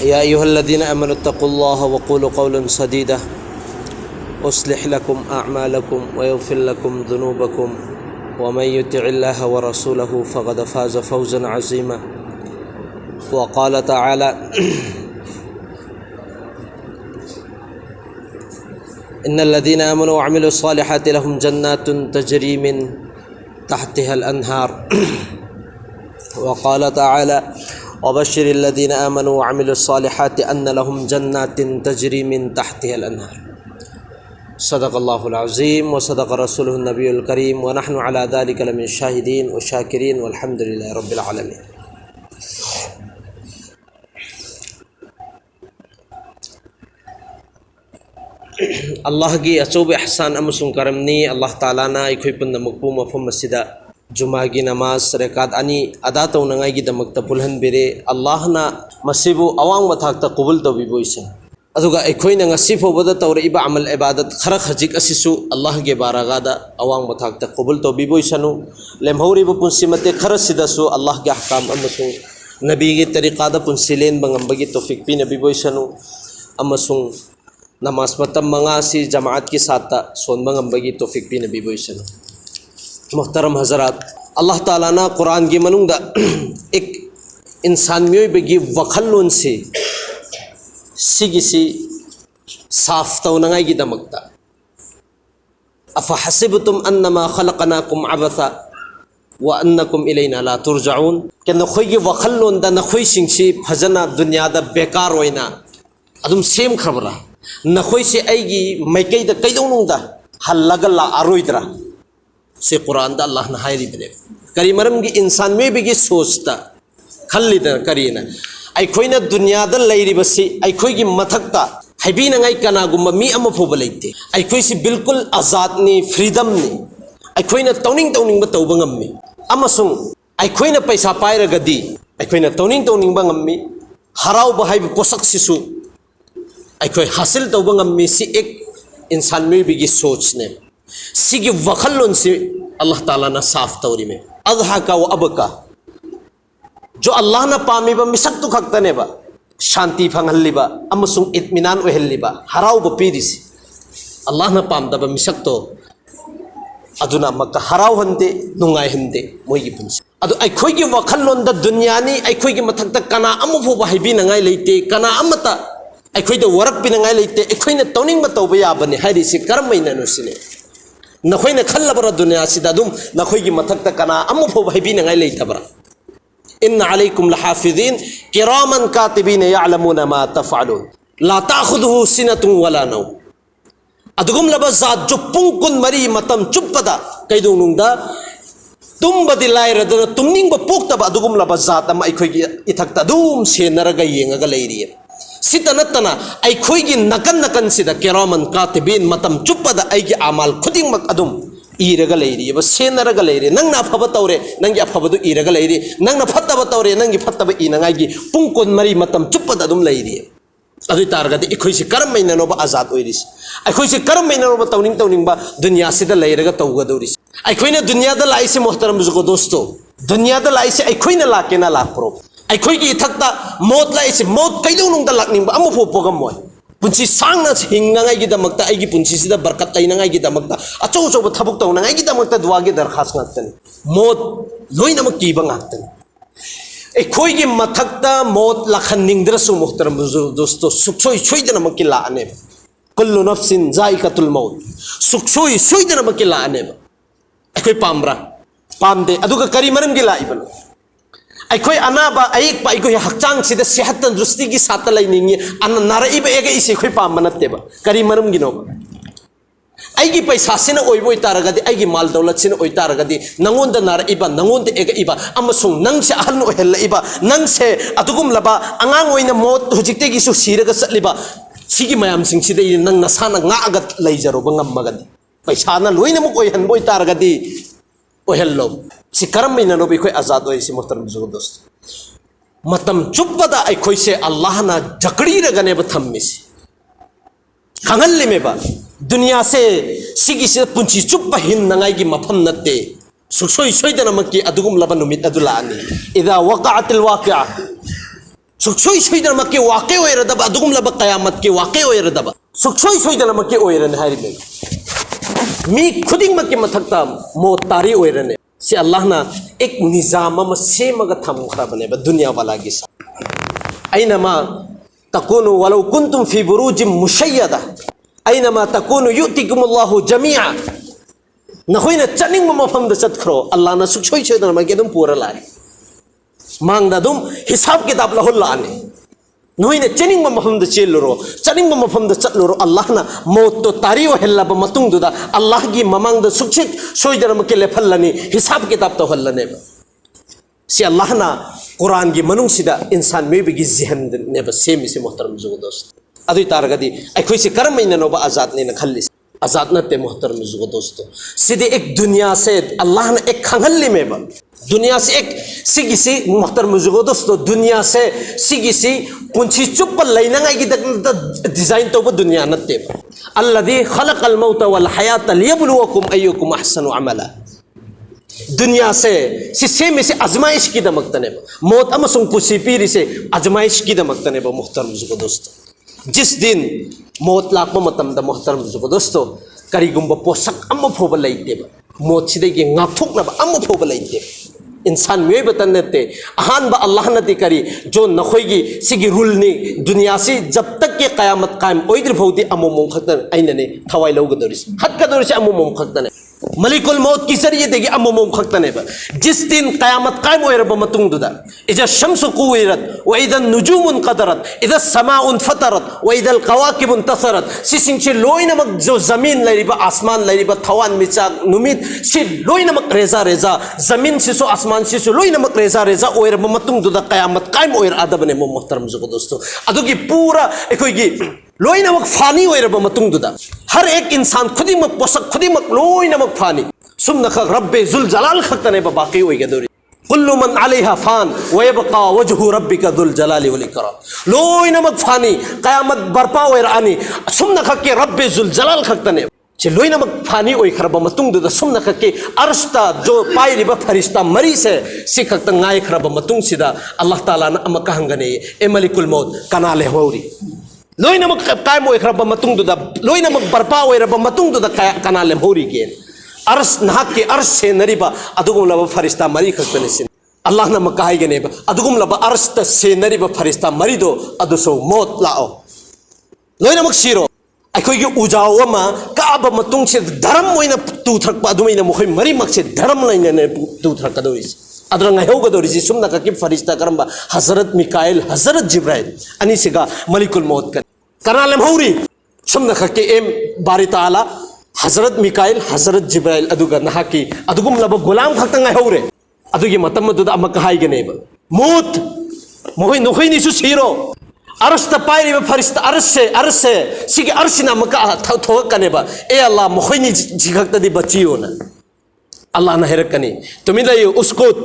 يا أيها الذين آمنوا اتقوا الله وقولوا قولا سديدا أصلح لكم أعمالكم ويغفر لكم ذنوبكم ومن يطع الله ورسوله فقد فاز فوزا عظيما. وقال تعالى إن الذين آمنوا وعملوا الصالحات لهم جنات تجري من تحتها الأنهار. وقال تعالى وبشر الذين آمنوا وعملوا الصالحات أن لهم جنات تجري من تحتها الأنهار. صدق الله العظيم وصدق رسوله النبي الكريم ونحن على ذلك لمن الشاهدين والشاكرين والحمد لله رب العالمين. Allah gi achobe ihsan amusung karamni Allah Taala na ikhoi punna mukpu mafum masida jumagi namaz rekat ani ada taw nangai gi damakta pulhan bere Allah na masibu awang mathakta qabul to biboisen aduga ikhoi na ngasi phobada tawre iba amal ibadat khara khajik asisu Allah ge baragada awang mathakta qabul to biboisanu lemhori bu punsimate khara sidasu Allah ge ahkam amusung nabi ge tariqada punsilen bangambagi tawfik pi nabi boisanu amusung नमाज मतम मंगासी जमात की साता सोन मंगंबगी तौफीक भी नबी Boisson मुहतरम हजरात अल्लाह ताला ना कुरान की मनुंदा एक इंसान में बेगी वखल्लोन से सिगिसी साफ तौनंगाई की दमकता अफा हसिबतुम अन्नमा खलकनाकुम अबसा व अन्नकुम इलैना ला तुरजाउन के नखोई की वखल्लोन दा नखोई सिंगसी फजना दुनिया दा बेकार होइना अदुम सेम खबरा नखोई से आएगी मैकई द कई दोनों हल्लगा ला आरोइद्रा से कुरान दा अल्लाह ने हायरी बने करी मरम की इंसान में भी की सोचता खल्ली द करी ना आई कोई ना दुनिया द लाइरी बसी आई कोई की मथकता हैबी नंगाई कना गुम्मा मी अम फोबलेते आई कोई से बिल्कुल आजाद नी फ्रीडम नी आई कोई ना तौनिंग तौनिंग बतौब ngam अमसुंग आई कोई ना पैसा पायरगदी आई कोई ना तौनिंग तौनिंग ngam हराव बहाई पोसक सिसु अखोई हासिल तब सी एक इंसान में भी सोच ने सिगी वखल्लोन से अल्लाह ताला ना साफ तौरी में अज़हा का व अब का जो अल्लाह ना पामीबा मिसक तो खक्तनेबा शांति फंगहल्लिबा अमसुंग इत्मिनान ओहल्लिबा हराव बपीरिसी अल्लाह ना पामदबा मिसक तो अदुना मक्का हराव हंदे नुंगाई हंदे मोइगी पुंसी अदु अखोई वखल्लोन द दुनियानी अखोई मथक्ता कना अमफोबा हाइबिनंगाई लेते कना अमता अखोई तो वरक पिनंगाई लेते अखोई ने तौनिंग बतौब याबने हाइरिसी करमैना नुसिने नखोई ने खल्लबरा दुनिया सिदा दुम नखोई की मथक्ता कना अमफोबा हाइबिनंगाई लेतबरा इन्न अलैकुम लहाफिज़ीन किरामन कातिबीन यअलमूना मा तफअलून ला ताखुदुहु सिनतुन वला नौम अदुगुम लबा जात जो पुंकुन मरी मतम चुप्पदा कैदुनुंगदा तुम्बदी लायरदना तुमनिंग पोक्तबा अदुगुम लबा जात अमा अखोई की इथक्ता दुम सेनरगा येंगगा लेरिये सिता नत्तना अखोई नकन नकन सिदा किरामन कातिबीन मतम चुप्पदा अगी अमाल खुदिंगमक अदुम इरगा लेरी सेनरगा लेरी नंगना अफब तौरे नंगी अफबदु इरगा लेरी नंगना फत्तब तौरे नंगी फत्तब इनंगागी पुंग कोन मरी मतम चुप्पदा अदुम लेरी अदु तारगदि अखोई से करम मैननोबा आजाद ओइरिस अखोई से करम मैननोबा तौनिंग तौनिंगबा दुनिया सिदा लेरगा तौगदौरिस अखोइना दुनियादा लाइसे मोहतरम बुजुर्गो दोस्तों दुनियादा लाइसे अखोइना लाकेना लाकप्रो अखोई की इथक्ता मौत लाइसे मौत कैदौनुंगदा लाकनिंबा अमफो पोगमोय पुंसी सांगना हिंगनांगाई दमकता आइगी पुंसी सिदा बरकत लैनांगाई दमकता अचौ अचौ थबक तौनांगाई दमकता दुआगे दरखास्त ngakतनी मौत लोइनमक कीबा ngakतनी अखोई की मथक्ता मौत लाखनिंगद्रसु मोहतरम दोस्तों सुखसोई सोइदनमक की लाने कुल्लु नफ्सिन जाइकातुल मौत सुखसोई सोइदनमक की लाने अखोई पामरा पामदे अदुगा करी मरम की लाइबन अखोई अनाबा अयक पा अखोई हक्चांग सिदा सेहत तंदुरुस्ती की साथ लाइनिंगी अन नाराइबा एगे इसे अखोई पाम नत्तेबा करी मरम गिनोबा अगी पैसा सिना ओइबो इतारगदि अगी माल दौलत सिना ओइतारगदि नंगोंद नाराइबा नंगोंद एगे इबा अमसुंग नंगसे अहन ओहेल्लाइबा नंगसे अदुगुम लबा अंगांग ओइना मौत हुजिक्ते गिसु सीरगा चटलिबा सिगी मयाम सिंगसिदे नंग नसाना ngaga लैजरोबा ngambagadi पैसा ना लोइनमुक ओइहनबो इतारगदि ओहेल्लो si karam mai nano bi khoi azad oi si muhtaram buzugo dost matam chubbada ai khoi se Allah na jakdi ra gane ba thammi si kangal le me ba दुनिया से सिगी से पुंची चुप हिन नंगाई की मफम नत्ते सुसोई सोई दना मक्की अदुगुम लबन नुमित अदुलानी इदा वक़अतिल वाक़िआ सुखसोई सोइदनमक्की वाक़े ओइरदब अदुगुमलब क़यामत की वाक़े ओइरदब सुखसोई सोइदनमक्की ओइरन हारिबे मी खुदिंगमक्की मथक्ता मौत तारी ओइरने से अल्लाह ना एक निजाम अमा सेमगा थमखरबने दुनिया वालागी सा ऐनमा तकुनु वलौ कुंतुम फी बुरूजिम मुशय्यदा ऐनमा तकुनु युतिकुमुल्लाहु जमीआ नखोइना चनिंग मफमदा चतखरो अल्लाह ना सुखसोई सोइदनमक्की अदुम पूरा लाए मांगदा दुम हिसाब किताब लहुल्लाने नोइने चनिंग मफमदा चेलुरो चनिंग मफमदा चतलुरो अल्लाह ना मौत तो तारियो हेल्लाब मतुंगदुदा अल्लाह की ममांगदा सुखसित सोइदनमक्की लेफल्लनी हिसाब किताब तो हल्लने से अल्लाह ना कुरान की मनुसिदा इंसान में भी जिहन ने सेमी से मोहतरम जुगो दोस्त अदुई तारगदी अखोई से करम इननोबा आजाद ने खल्ली आजाद नते मोहतरम जुगो दोस्तों सीधे एक दुनिया से अल्लाह ने एक खंगल्ली में दुनिया से एक सिगिसी मोहतरम जुगो दोस्तों दुनिया से सिगिसी पुंछी चुप लेना की डिजाइन तो दुनिया नते अल्लज़ी खलक़ल मौत वल हयात लियब्लुवकुम अय्युकुम अहसनु अमला दुनिया से सेम से आजमाइश की दमकतने मौत अमसुंग पुसी पीरी से आजमाइश की दमकतने मोहतरम जुगो दोस्तों जिस दिन मौत लाखों मतमदा मोहतरम जुगो दोस्तों करीगुंब पोषक अम फोब लेते मौत सिदगी ngathoknaba am फोब लेते इंसान में बतनते अहान बा अल्लाह नती करी जो नखोगी सिगी रूल ने दुनिया से जब तक के क़यामत कायम ओइद्र भौती अमुमुम खतन आइनने थवाई लौगदोरिस हत्कदोरिस अमुमुम खतन मलिकुल मौत की जरिए देगी अमुमुम खतने जिस दिन क़यामत कायम ओइरब मतुंगदुदा इजा शम्सु कुविरत व इदा नुजुमुन क़दरत इदा समाउन फतरत व इदा क़वाकिबुन तसरत सिसिंगचे लोइनमक जो जमीन लैरिबा आसमान लैरिबा थवान मिचाक नुमित सि लोइनमक रेजा रेजा जमीन सिसो आसमान सिसो लोइनमक रेजा रेजा ओइरब मतुंगदुदा क़यामत कायम ओइर आदबने मोहतरम जुगो दोस्तों अदुगी पूरा एकोगी लोइनमक फानी ओइरब मतुंगदुदा हर एक इंसान खुदिमक पोसक खुदिमक लोइनमक फानी सुमनख रब्बे जुल जलाल खतने बाकी ओइगदोरी कुल्लु मन अलैहा फान व यबका वजहु रब्बिका जुल जलाली वल इकराम लोइनमक फानी क़यामत बरपा ओइर आनी सुमनख के रब्बे जुल जलाल खतने से लोइनमक फानी ओइखरब मतुंगदुदा सुमनख के अर्शता जो पाइरिबा फरिश्ता मरी से सिखत गायखरब मतुंगसिदा अल्लाह ताला ना अमका हंगने ए मलिकुल मौत कना लेहौरी लोइनमक कायम ओइखरब मतुंगदुदा लोइनमक बरपा ओइरब मतुंगदुदा कना लेहौरी के अर्श नाहक के अर्श से नरिबा अदुगुमलब फरिश्ता मरी खतने सिन अल्लाह ना मका हाइगने अदुगुमलब अर्श त से नरिबा फरिश्ता मरीदो अदुसो मौत लाओ लोइनमक सिरो अखोई उजाव अमा काब मतुंग से धर्म ओइना तुथरक अदुमैना मखोई मरी मक्से धर्म लाइने तुथरकदोरिस अदर ngaihogदोरिसि सुमना का फरिश्ता करंबा हजरत मिकाइल हजरत जिब्राइल अनिसिगा मलिकुल मौत कना लेमहौरी सुमना के एम बारी ताला हजरत मिकाइल हजरत जिब्राइल अदुगा नहाकी अदुगुमलब गुलाम खक्त ngaihौरे अदुगी मतम दुदा अमक हाइगनेब मौत मोहि नोखैनिसु सिरो अर्श पाइरिबा फरिश्ता अर्श से सिगे अर्शिना मका थोकनेबा ए अल्लाह मखोइनि जिखक्तदि बचियोना अल्लाह ना हेरकनी तुमिन लयो उसकोत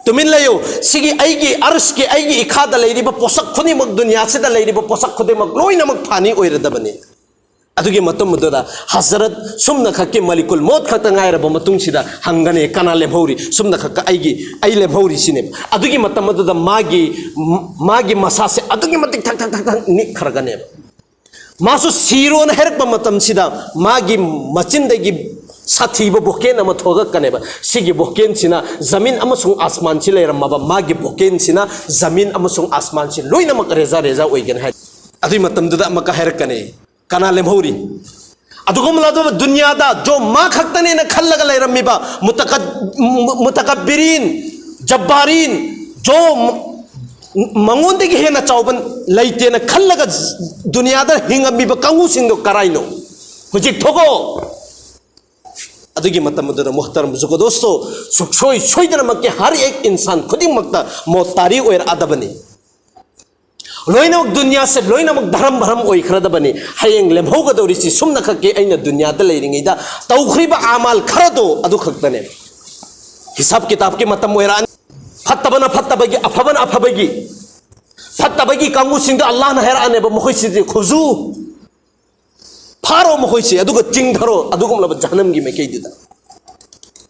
तुमिन लयो सिगी आइगी अर्श के आइगी इखादा लैरिबा पोसक खुदिमक दुनिया से लैरिबा पोसक खुदिमक लोइनमक फानी ओइरदबनी अदुगी मतुमदुदा हजरत सुमना खके मलिकुल मौत खत गायरब मतुंगसिदा हंगने कना लेमहौरी सुमना खक आइगी आई लेमहौरी सिने अदुगी मतमदुदा मागी मसा से अदुगी मतिक थक थक थक निक खरगने मासु सीरोन हेरक मतमसिदा मागी मचिंदगी साथीब बोकेन अम थोगकनेब सिगी बोकेन सिना जमीन अमसुंग आसमान सि लेरमबा मागी बोकेन सिना जमीन अमसुंग आसमान सि लोइनमक रेजा रेजा ओइगन है अदुई मतमदुदा अमका हेरकने कना लेमहौरी अदुगुमलादो दुनियादा जो मा खक्तने न खल्लगा लेरमिबा मुतकब्बिरीन जब्बारीन जो मंगोंदगी हेना चावबन लैतेन खल्लगा दुनियादा हिंगमिबा कांगुसिंदो कराइनो हुजिक थोगो अदुगी मतमदुदा मोहतरम जुगो दोस्तों सुखसोई सोइदनमक के हर एक इंसान खुदिमकता मौत तारी ओइर आदबनी लोइनमक दुनिया से लोइनमक धर्म भरम ओइखरदबनी हयेंग लेमहौगदोरिसि सुमना खके अइना दुनियादा लैरिङैदा तौख्रिबा आमाल खरदो अदु खक्तने हिसाब किताब के मतम ओइरान फत्तबना फत्तबगी अफबना अफबगी फत्तबगी कांगुसिंग अल्लाह ना हेरानेब मखोइसि खुजु फारो मखोइसि अदुगा चिंधरो अदुगुमलब जहन्नम गी मेकैदिदा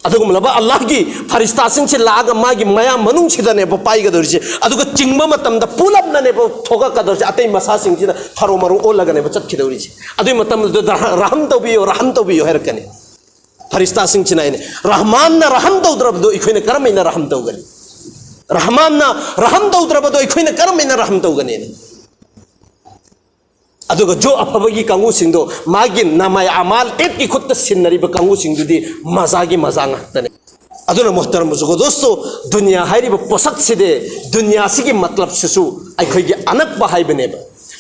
अदुगुमलबा अल्लाह की फरिश्ता सिंह से लागा मागी मया मनुंग सिदने ब पाइगदोरजे अदुगा चिंगमा मतमदा पुलपनने ब थोगकदोरजे अतै मसा सिंह सिदा थरो मरु ओलगने ब चटखिदोरिजे अदुइ मतमदा रहम तौबियो हैरकने फरिश्ता सिंह सिनाइने रहमान ना रहम तौद्रबदो इखोइने करमैना रहम तौगनी रहमान ना रहम तौद्रबदो इखोइने करमैना रहम तौगनी अदुगा जो अफबगी कांगू सिंदो मागी नामाय अमाल एक की खुद सिन्नरीब कांगू सिंदुदी मजागी मजा ngakतने अदुना मोहतरम जुगो दोस्तों दुनिया हाइरिब पोसक सिदे दुनिया सिगी मतलब सिसु अखोइगी अनक बहाइबनेब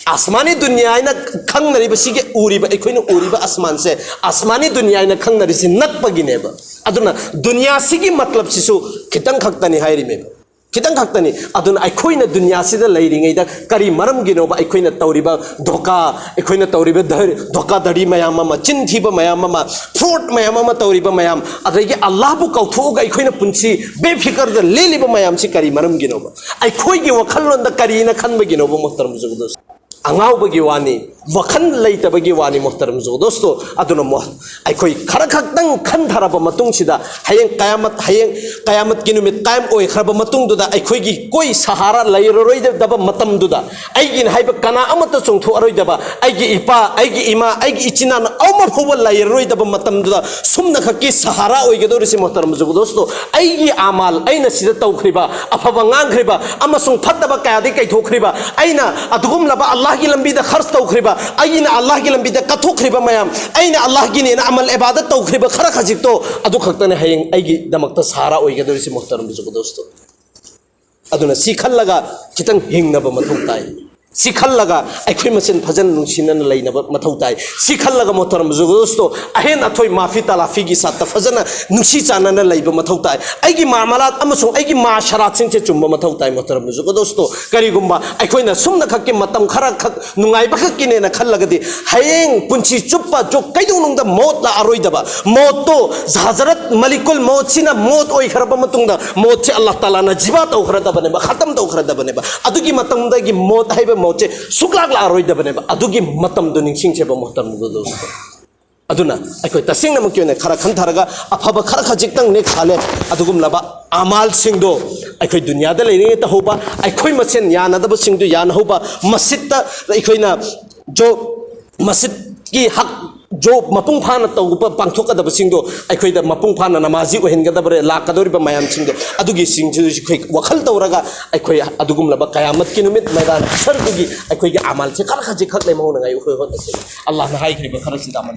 आसमानी दुनिया आइना खंगनरीब सिगे उरिब अखोइना उरिब आसमान से आसमानी दुनिया आइना खंगनरिसि नकपगिनेब अदुना दुनिया सिगी मतलब सिसु खितंग खक्तनि हाइरिमेब खितंग खक्तनि अदुना अखोइना दुनिया सिदा लैरिङैदा करी मरम गिनोबा अखोइना तौरिबा धोका अखोइना तौरिबा धोका दड़ी मयाम अमा चिन्थिबा मयाम अमा फ्रॉड मयाम अमा तौरिबा मयाम अदगी अल्लाह बु कौथोगा अखोइना पुंसी बेफिकर द लेलिबा मयाम सि करी मरम गिनोबा अखोइगी वखललोंद करीना खनबा गिनोबा मुहतरम जुगदोस अंगावबगी वानी वखन लैतबगी वानी मुहतरम जुग दोस्तों अदुना मोह अखोइ खरखक्तंग खनधरबा मतुंगसिदा हयेंग कयामत की नुमित कायम ओइ खरबा मतुंगदुदा अखोइगी कोई सहारा लैररोइदबा मतमदुदा अइगिन हाइबा कना अमत चोंथो अरोइदबा अइगी इपा अइगी इमा अइगी इचिनान औमा फोबा लैररोइदबा मतमदुदा सुमना खक्की सहारा ओइगदोरिसि मुहतरम जुग दोस्तों अइगी आमाल अइना सिदा तौखरिबा अफबा ngankhरिबा अमसुंग फतबा कायादि कैथोखरिबा अइना अदुगुमलबा अल्लाह की लंबी द खर्च तौखरिबा अइना अल्लाह की लंबी द कथोखरिबा मयाम अइना अल्लाह की ने अमल इबादत तौखरिबा खरा खजिक तो अदु खक्तने हयेंग अइगी दमकता सहारा ओइगदोरिसि मुहतरम जुग दोस्तों अदुना सिखल्लगा खितंग हिंगनबा मथौ ताई सिखल्लगा अखोइ मसेन फजन नुसिनन लैनबा मथौ ताई सिखल्लगा मुहतरम जुग दोस्तों अहेन अथोइ माफी तलाफी की साथ फजन नुसी चानन लैबा मथौ ताई अइगी मामलात अमसुंग अइगी माशरात सिंग से चुम्बा मथौ ताई मुहतरम जुग दोस्तों करिगुम्बा अखोइना सुमना खक्के मतम खरा खक नुंगाइबा खक्किनेना खल्लगदि हयेंग पुंसी चुप्पा जो कैदुनुंगदा मौत ला अरोइदबा मौत तो हजरत मलिकुल मौत सिना मौत ओइ खरबा मतुंगदा मौत से अल्लाह ताला ना जिबा तौखरदबनेबा खत्म तौखरदबनेबा अदुगी मतमदगी मौत हाइबा मौत से सुक्लाक ला अरोइदबनेबा अदुगी मतम दु निंगसिंगसेबा मुहतरम दोस्तों अदुना अखोइ तसिंगना मक्योने खरा खंथरगा अफबा खरा खजिक्तंग ने खाले अदुगुमलबा अमाल सिंगदो अखोइ दुनियादा लेरिङे तहोबा अखोइ मसेन यानदब सिंगदु यानहोबा मस्जिद अखोइना जो मस्जिद की हक जो मपुंग फाना तौबा पांथोकदब सिंगदो अखोइदा मपुंग फाना नमाजी ओहेनगदबरे लाकदोरिबा मयाम सिंगदो अदुगी सिंगदु अखोइ वखल तौरगा अखोइ अदुगुमलबा कयामत की नुमित मैदान सरदुगी अखोइगी अमाल से खरा खजिक खक लेमौनगाय अखोइ होतसे अल्लाह ना हाइखरिबा खरा सिदा मन